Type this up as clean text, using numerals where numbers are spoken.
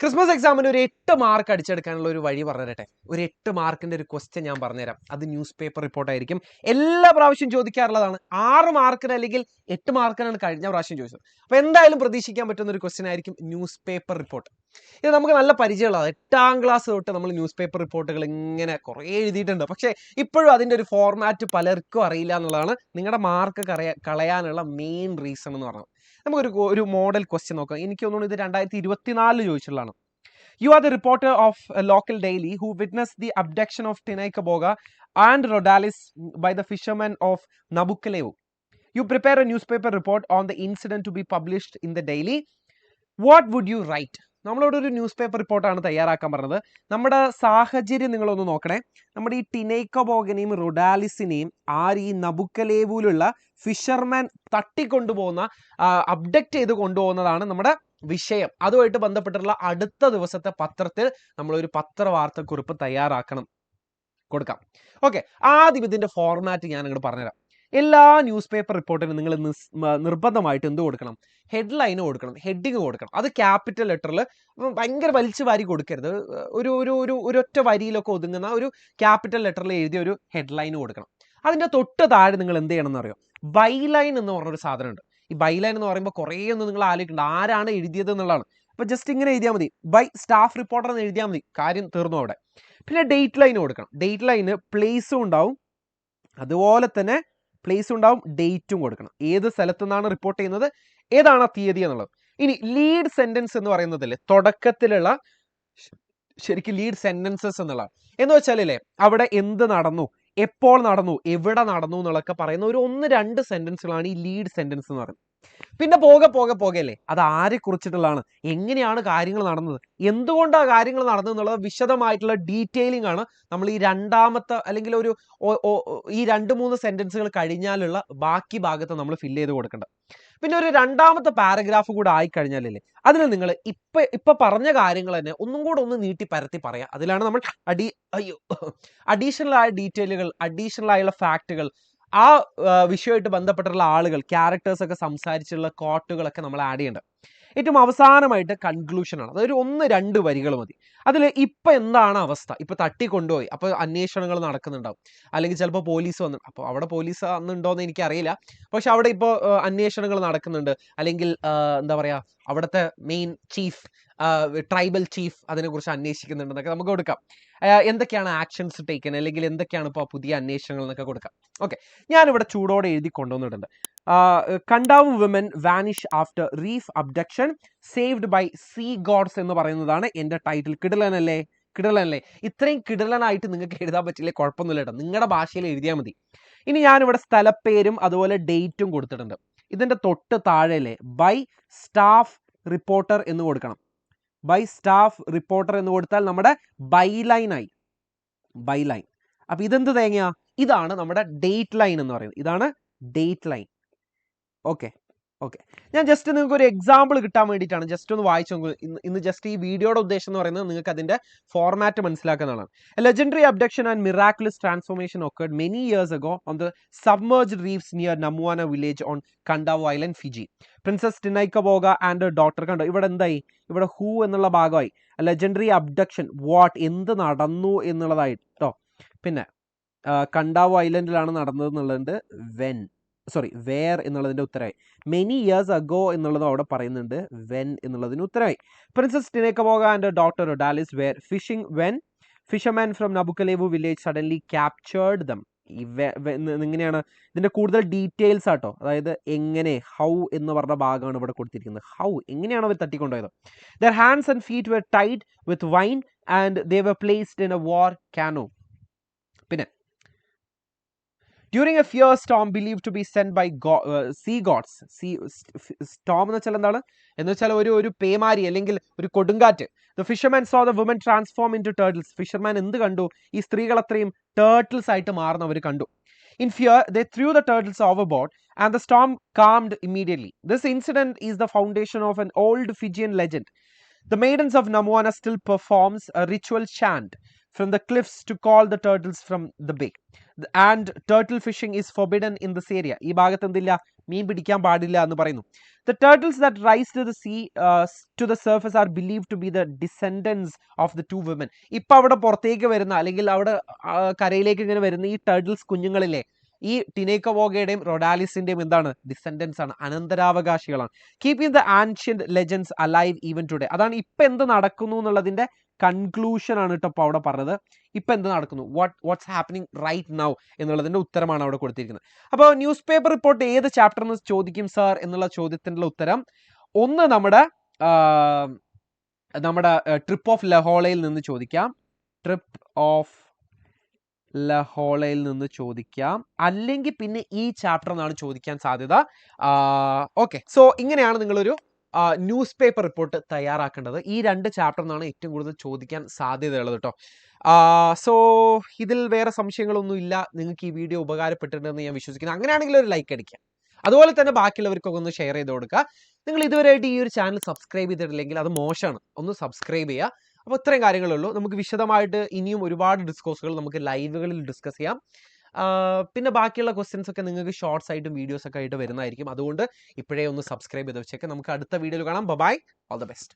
Christmas എക്സാമിന് ഒരു 8 mark അടിച്ചെടുക്കാനുള്ള ഒരു വഴി പറഞ്ഞു തരട്ടെ. ഒരു 8 മാർക്കിന്റെ ഒരു ക്വസ്റ്റ്യൻ ഞാൻ പറഞ്ഞുതരാം. അത് ന്യൂസ് പേപ്പർ റിപ്പോർട്ട് ആയിരിക്കും. എല്ലാ പ്രാവശ്യം ചോദിക്കാറുള്ളതാണ്. 6 മാർക്കിന് അല്ലെങ്കിൽ 8 മാർക്കിനാണ് കഴിഞ്ഞ പ്രാവശ്യം ചോദിച്ചത്. അപ്പോൾ എന്തായാലും പ്രതീക്ഷിക്കാൻ പറ്റുന്ന ഒരു ക്വസ്റ്റ്യൻ ആയിരിക്കും ന്യൂസ് പേപ്പർ റിപ്പോർട്ട്. ഇത് നമുക്ക് നല്ല പരിചയമുള്ളതാണ്. 8ാം ക്ലാസ് തൊട്ട് നമ്മൾ ന്യൂസ് പേപ്പർ റിപ്പോർട്ടുകൾ ഇങ്ങനെ കുറേ എഴുതിയിട്ടുണ്ട്. പക്ഷേ ഇപ്പോഴും അതിൻ്റെ ഒരു ഫോർമാറ്റ് പലർക്കും അറിയില്ല എന്നുള്ളതാണ് നിങ്ങളുടെ മാർക്ക് കളയാനുള്ള മെയിൻ റീസൺ എന്ന് പറഞ്ഞത്. നമുക്കൊരു മോഡൽ ക്വസ്റ്റ്യൻ നോക്കാം. എനിക്ക് തോന്നുന്നു ഇത് 2024 ചോദിച്ചിട്ടുള്ളതാണ്. You are the reporter of a local daily who witnessed the abduction of Tinay Kaboga and Rhodalis by the fishermen of Nabucalevu. You prepare a newspaper report on the incident to be published in the daily. What would you write? നമ്മളോട് ഒരു news paper റിപ്പോർട്ടാണ് തയ്യാറാക്കാൻ പറഞ്ഞത്. നമ്മുടെ സാഹചര്യം നിങ്ങളൊന്ന് നോക്കണേ. നമ്മുടെ ഈ ടിനൈക്കബോഗനെയും റൊഡാലിസിനെയും ഈ നബുക്കലേവുലുള്ള ഫിഷർമാൻ തട്ടിക്കൊണ്ടുപോകുന്ന അബ്ഡക്റ്റ് ചെയ്ത് കൊണ്ടുപോകുന്നതാണ് നമ്മുടെ വിഷയം. അതുമായിട്ട് ബന്ധപ്പെട്ടുള്ള അടുത്ത ദിവസത്തെ പത്രത്തിൽ നമ്മളൊരു പത്രവാർത്തക്കുറിപ്പ് തയ്യാറാക്കണം, കൊടുക്കാം. ഓക്കെ, ആദ്യം ഇതിൻ്റെ ഫോർമാറ്റ് ഞാൻ അങ്ങോട്ട് പറഞ്ഞുതരാം. എല്ലാ ന്യൂസ് പേപ്പർ റിപ്പോർട്ടിനും നിങ്ങൾ നിർബന്ധമായിട്ട് എന്ത് കൊടുക്കണം? ഹെഡ്ലൈന് കൊടുക്കണം, ഹെഡിങ് കൊടുക്കണം. അത് ക്യാപിറ്റൽ ലെറ്ററിൽ ഭയങ്കര വലിച്ചു വാരി കൊടുക്കരുത്. ഒരൊറ്റ വരിയിലൊക്കെ ഒതുങ്ങുന്ന ഒരു ക്യാപിറ്റൽ ലെറ്ററിൽ എഴുതിയ ഒരു ഹെഡ്ലൈന് കൊടുക്കണം. അതിൻ്റെ തൊട്ട് താഴെ നിങ്ങൾ എന്ത് ചെയ്യണം എന്നറിയോ? ബൈലൈൻ എന്ന് പറഞ്ഞൊരു സാധനമുണ്ട്. ഈ ബൈലൈൻ എന്ന് പറയുമ്പോൾ കുറേ ഒന്നും നിങ്ങൾ ആലോചിക്കേണ്ട, ആരാണ് എഴുതിയത് എന്നുള്ളതാണ്. അപ്പോൾ ജസ്റ്റ് ഇങ്ങനെ എഴുതിയാൽ മതി, ബൈ സ്റ്റാഫ് റിപ്പോർട്ടർ എന്ന് എഴുതിയാൽ മതി, കാര്യം തീർന്നു അവിടെ. പിന്നെ ഡേറ്റ് ലൈൻ കൊടുക്കണം. ഡേറ്റ് ലൈന് പ്ലേസും ഉണ്ടാവും, അതുപോലെ തന്നെ പ്ലേസും ഉണ്ടാവും, ഡേറ്റും കൊടുക്കണം. ഏത് സ്ഥലത്തു നിന്നാണ് റിപ്പോർട്ട് ചെയ്യുന്നത്, ഏതാണ് ആ തീയതി എന്നുള്ളത്. ഇനി ലീഡ് സെന്റൻസ് എന്ന് പറയുന്നതല്ലേ തുടക്കത്തിലുള്ള ശരിക്കും ലീഡ് സെന്റൻസസ് എന്നുള്ളതാണ്. എന്ന് വെച്ചാലല്ലേ അവിടെ എന്ത് നടന്നു, എപ്പോൾ നടന്നു, എവിടെ നടന്നു എന്നുള്ളതൊക്കെ പറയുന്ന ഒരു 1-2 സെന്റൻസുകളാണ് ഈ ലീഡ് സെന്റൻസ് എന്ന് പറയുന്നത്. പിന്നെ പോകല്ലേ അത് ആരെ കുറിച്ചിട്ടുള്ളതാണ്, എങ്ങനെയാണ് കാര്യങ്ങൾ നടന്നത്, എന്തുകൊണ്ടാണ് കാര്യങ്ങൾ നടന്നത് എന്നുള്ളത് വിശദമായിട്ടുള്ള ഡീറ്റെയിലിംഗ് ആണ് നമ്മൾ ഈ രണ്ടാമത്തെ അല്ലെങ്കിൽ ഈ 2-3 സെന്റൻസുകൾ കഴിഞ്ഞാലുള്ള ബാക്കി ഭാഗത്ത് നമ്മൾ ഫില്ല് ചെയ്ത് കൊടുക്കേണ്ടത്. പിന്നെ ഒരു രണ്ടാമത്തെ പാരഗ്രാഫ് കൂടെ ആയിക്കഴിഞ്ഞാലല്ലേ അതിൽ നിങ്ങൾ ഇപ്പൊ പറഞ്ഞ കാര്യങ്ങൾ തന്നെ ഒന്നും കൂടെ ഒന്ന് നീട്ടി പരത്തി പറയാം. അതിലാണ് നമ്മൾ അഡീഷണൽ ആയ ഡീറ്റെയിലുകൾ, അഡീഷണൽ ആയുള്ള ഫാക്റ്റുകൾ, ആ വിഷയമായിട്ട് ബന്ധപ്പെട്ടുള്ള ആളുകൾ, ക്യാരക്ടേഴ്സ് ഒക്കെ സംസാരിച്ചുള്ള കോട്ടുകളൊക്കെ നമ്മൾ ആഡ് ചെയ്യേണ്ടത്. ഏറ്റവും അവസാനമായിട്ട് കൺക്ലൂഷനാണ്. അതൊരു 1-2 വരികൾ മതി. അതിൽ ഇപ്പം എന്താണ് അവസ്ഥ, ഇപ്പം തട്ടിക്കൊണ്ടുപോയി, അപ്പോൾ അന്വേഷണങ്ങൾ നടക്കുന്നുണ്ടാവും, അല്ലെങ്കിൽ ചിലപ്പോൾ പോലീസ് വന്നു, അപ്പോൾ അവിടെ പോലീസ് വന്നിട്ടുണ്ടോയെന്ന് എനിക്കറിയില്ല, പക്ഷെ അവിടെ ഇപ്പോൾ അന്വേഷണങ്ങൾ നടക്കുന്നുണ്ട്, അല്ലെങ്കിൽ എന്താ പറയുക അവിടുത്തെ മെയിൻ ചീഫ്, ട്രൈബൽ ചീഫ് അതിനെക്കുറിച്ച് അന്വേഷിക്കുന്നുണ്ടെന്നൊക്കെ നമുക്ക് കൊടുക്കാം. എന്തൊക്കെയാണ് ആക്ഷൻസ് ടേക്കൻ, അല്ലെങ്കിൽ എന്തൊക്കെയാണ് ഇപ്പോൾ പുതിയ അന്വേഷണങ്ങൾ എന്നൊക്കെ കൊടുക്കാം. ഓക്കെ, ഞാനിവിടെ ചൂടോടെ എഴുതി കൊണ്ടുവന്നിട്ടുണ്ട്. Kadavu women vanish after reef abduction saved by sea gods എന്ന് പറയുന്നതാണ് എൻ്റെ ടൈറ്റിൽ. കിടിലനല്ലേ? ഇത്രയും കിടിലനായിട്ട് നിങ്ങൾക്ക് എഴുതാൻ പറ്റില്ലേ കുഴപ്പമൊന്നുമില്ല കേട്ടോ, നിങ്ങളുടെ ഭാഷയിൽ എഴുതിയാൽ മതി. ഇനി ഞാനിവിടെ സ്ഥലപ്പേരും അതുപോലെ ഡേറ്റും കൊടുത്തിട്ടുണ്ട്. ഇതിൻ്റെ തൊട്ട് താഴെയല്ലേ ബൈ സ്റ്റാഫ് റിപ്പോർട്ടർ എന്ന് കൊടുക്കണം. ബൈ സ്റ്റാഫ് റിപ്പോർട്ടർ എന്ന് കൊടുത്താൽ നമ്മുടെ ബൈലൈനായി, ബൈലൈൻ. അപ്പം ഇതെന്ത് തേങ്ങയാ? ഇതാണ് നമ്മുടെ ഡേറ്റ് ലൈൻ എന്ന് പറയുന്നത്. ഇതാണ് ഡേറ്റ് ലൈൻ. ഓക്കെ, ഞാൻ ജസ്റ്റ് നിങ്ങൾക്ക് ഒരു എക്സാമ്പിൾ കിട്ടാൻ വേണ്ടിയിട്ടാണ് ജസ്റ്റ് ഒന്ന് വായിച്ചു നോക്കുക. ഇന്ന് ജസ്റ്റ് ഈ വീഡിയോയുടെ ഉദ്ദേശം എന്ന് പറയുന്നത് നിങ്ങൾക്ക് അതിൻ്റെ ഫോർമാറ്റ് മനസ്സിലാക്കുന്നതാണ്. A legendary abduction and miraculous transformation occurred many years ago on the submerged reefs near Namuana village on Kadavu island, Fiji. Princess Tinaikaboga and daughter. കണ്ടോ ഇവിടെ എന്തായി? ഇവിടെ ഹൂ എന്നുള്ള ഭാഗമായി. ലെജൻഡറി അബ്ഡക്ഷൻ വാട്ട്, എന്ത് നടന്നു എന്നുള്ളതായിട്ടോ. പിന്നെ കണ്ടാവു ഐലൻഡിലാണ് നടന്നത് എന്നുള്ളതുണ്ട്. വേർ എന്നുള്ളതിൻ്റെ ഉത്തരമായി. മെനി ഇയേഴ്സ് അഗോ എന്നുള്ളത് അവിടെ പറയുന്നുണ്ട്. വെൻ എന്നുള്ളതിന് ഉത്തരമായി. Princess Tinaikaboga and daughter Rodalis were fishing when fisherman from Nabukelevu village suddenly captured them. ഇങ്ങനെയാണ് ഇതിൻ്റെ കൂടുതൽ ഡീറ്റെയിൽസ് ആട്ടോ. അതായത് എങ്ങനെ, ഹൗ എന്ന് പറഞ്ഞ ഭാഗമാണ് ഇവിടെ കൊടുത്തിരിക്കുന്നത്. ഹൗ, എങ്ങനെയാണ് അവർ തട്ടിക്കൊണ്ടുപോയത്. Their hands and feet were tied with vine and they were placed in a war canoe. പിന്നെ during a fierce storm believed to be sent by sea gods. Storm എന്ന് വെച്ചാൽ എന്താണ്? എന്ന് വെച്ചാൽ ഒരു പേമാരി അല്ലെങ്കിൽ ഒരു കൊടുങ്കാറ്റ്. The fisherman saw the women transform into turtles. Fisherman എന്ത് കണ്ടു? ഈ സ്ത്രീകൾ അത്രയും ടേർട്ടിൽസ് ആയിട്ട് മാറുന്നവർ കണ്ടു. In fear they threw the turtles overboard and the storm calmed immediately. This incident is the foundation of an old Fijian legend. The maidens of Namuana still performs a ritual chant. from the cliffs to call the turtles from the bay. And turtle fishing is forbidden in this area. ഈ ഭാഗത്ത് എന്തില്ല, മീൻ പിടിക്കാൻ പാടില്ല എന്ന് പറയുന്നു. The turtles that rise to the sea to the surface are believed to be the descendants of the two women. ഇപ്പൊ അവിടെ പുറത്തേക്ക് വരുന്ന അല്ലെങ്കിൽ അവിടെ കരയിലേക്ക് ഇങ്ങനെ വരുന്ന ഈ ടർട്ടിൽസ് കുഞ്ഞുങ്ങളിലെ ഈ ടിനേക്കവോഗയുടെയും റൊഡാലിസിന്റെയും എന്താണ്, ഡിസെൻഡൻസ് ആണ്, അനന്തരാവകാശികളാണ്. Keeping the ancient legends alive even today. അതാണ് ഇപ്പൊ എന്ത് നടക്കുന്നു എന്നുള്ളതിന്റെ കൺക്ലൂഷൻ ആണ് കേട്ടോ അവിടെ പറഞ്ഞത്. ഇപ്പൊ എന്ത് നടക്കുന്നു, വാട്ട്സ് ഹാപ്പനിങ് റൈറ്റ് നൗ എന്നുള്ളതിന്റെ ഉത്തരമാണ് അവിടെ കൊടുത്തിരിക്കുന്നത്. അപ്പോൾ ന്യൂസ് പേപ്പർ റിപ്പോർട്ട് ഏത് ചാപ്റ്റർ എന്ന് ചോദിക്കും സാർ എന്നുള്ള ചോദ്യത്തിനുള്ള ഉത്തരം ഒന്ന് നമ്മുടെ ട്രിപ്പ് ഓഫ് ലഹോളയിൽ നിന്ന് ചോദിക്കാം, ട്രിപ്പ് ഓഫ് ലഹോളയിൽ നിന്ന് ചോദിക്കാം, അല്ലെങ്കിൽ പിന്നെ ഈ ചാപ്റ്റർ എന്നാണ് ചോദിക്കാൻ സാധ്യത. ഓക്കെ, സോ ഇങ്ങനെയാണ് നിങ്ങളൊരു ന്യൂസ് പേപ്പർ റിപ്പോർട്ട് തയ്യാറാക്കേണ്ടത്. ഈ രണ്ട് ചാപ്റ്റർ എന്നാണ് ഏറ്റവും കൂടുതൽ ചോദിക്കാൻ സാധ്യതയുള്ളത് കേട്ടോ. സോ ഇതിൽ വേറെ സംശയങ്ങളൊന്നും ഇല്ല. നിങ്ങൾക്ക് ഈ വീഡിയോ ഉപകാരപ്പെട്ടിട്ടുണ്ടെന്ന് ഞാൻ വിശ്വസിക്കുന്നു. അങ്ങനെയാണെങ്കിൽ ഒരു ലൈക്ക് അടിക്കുക, അതുപോലെ തന്നെ ബാക്കിയുള്ളവർക്കൊക്കെ ഒന്ന് ഷെയർ ചെയ്ത് കൊടുക്കുക. നിങ്ങൾ ഇതുവരെയായിട്ട് ഈ ഒരു ചാനൽ സബ്സ്ക്രൈബ് ചെയ്തിട്ടില്ലെങ്കിൽ അത് മോശമാണ്, ഒന്ന് സബ്സ്ക്രൈബ് ചെയ്യുക. അപ്പോൾ ഇത്രയും കാര്യങ്ങളുള്ളൂ. നമുക്ക് വിശദമായിട്ട് ഇനിയും ഒരുപാട് ഡിസ്കോസുകൾ നമുക്ക് ലൈവുകളിൽ ഡിസ്കസ് ചെയ്യാം. പിന്നെ ബാക്കിയുള്ള ക്വസ്റ്റ്യൻസ് ഒക്കെ നിങ്ങൾക്ക് ഷോർട്സ് ആയിട്ടും വീഡിയോസ് ഒക്കെ ആയിട്ട് വരുന്നതായിരിക്കും. അതുകൊണ്ട് ഇപ്പോഴേ ഒന്ന് സബ്സ്ക്രൈബ് ചെയ്ത് വെച്ചേക്ക്. നമുക്ക് അടുത്ത വീഡിയോയിൽ കാണാം. Bye, all the best.